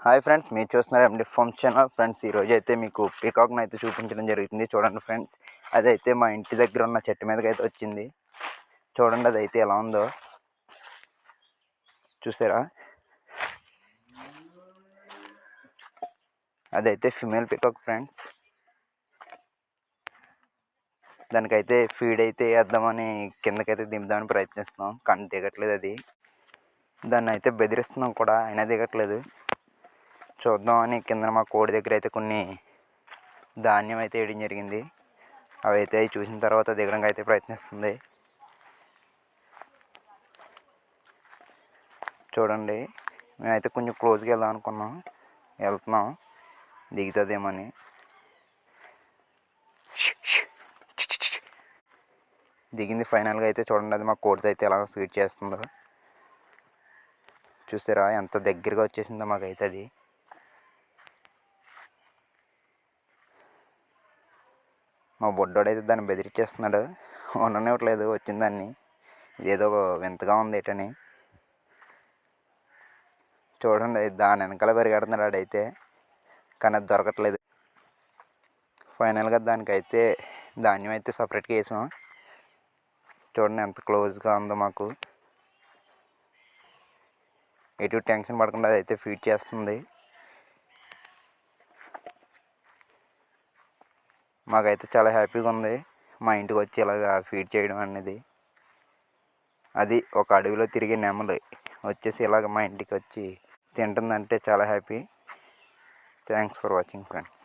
Hi friends, మీరు చూస్తున్నారు ఎండి forms channel. Friends, ఈరోజు అయితే మీకు పీకాక్ని అయితే చూపించడం జరుగుతుంది. చూడండి ఫ్రెండ్స్, అదైతే మా ఇంటి దగ్గర ఉన్న చెట్టు మీదకి అయితే వచ్చింది. చూడండి అదైతే ఎలా ఉందో చూసారా. అదైతే ఫిమేల్ పీకాక్ ఫ్రెండ్స్. దానికైతే ఫీడ్ అయితే వేద్దామని కిందకైతే దింపుదామని ప్రయత్నిస్తున్నాం, కానీ దిగట్లేదు. అది దాన్ని అయితే బెదిరిస్తున్నాం కూడా, అయినా దిగట్లేదు. చూద్దామని కింద మా కోడి దగ్గర అయితే కొన్ని ధాన్యం అయితే వేయడం జరిగింది. అవి అయితే చూసిన తర్వాత దిగడానికి అయితే ప్రయత్నిస్తుంది. చూడండి, మేమైతే కొంచెం క్లోజ్గా వెళ్దాం అనుకున్నాం, వెళ్తున్నాం దిగుతుందేమని. దిగింది ఫైనల్గా. అయితే చూడండి, అది మా కోడితో అయితే ఎలా ఫీడ్ చేస్తుందో చూసారా. ఎంత దగ్గరగా వచ్చేసిందో మాకైతే. అది మా బొడ్డోడైతే దాన్ని బెదిరించేస్తున్నాడు, ఉండనివ్వట్లేదు వచ్చిన దాన్ని. ఇదేదో వింతగా ఉంది ఏటని. చూడండి, దాని వెనకాల పెరిగెడుతున్నాడు ఆడైతే, కానీ అది దొరకట్లేదు. ఫైనల్గా దానికైతే ధాన్యం అయితే సపరేట్గా వేసాం. చూడండి ఎంత క్లోజ్గా ఉందో మాకు. ఎటు టెన్షన్ పడకుండా అదైతే ఫీడ్ చేస్తుంది. మాకైతే చాలా హ్యాపీగా ఉంది మా ఇంటికి వచ్చి ఇలాగా ఫీడ్ చేయడం అనేది. అది ఒక అడవిలో తిరిగే నెమలి వచ్చేసి ఇలాగ మా ఇంటికి వచ్చి తింటుందంటే చాలా happy. Thanks for watching friends.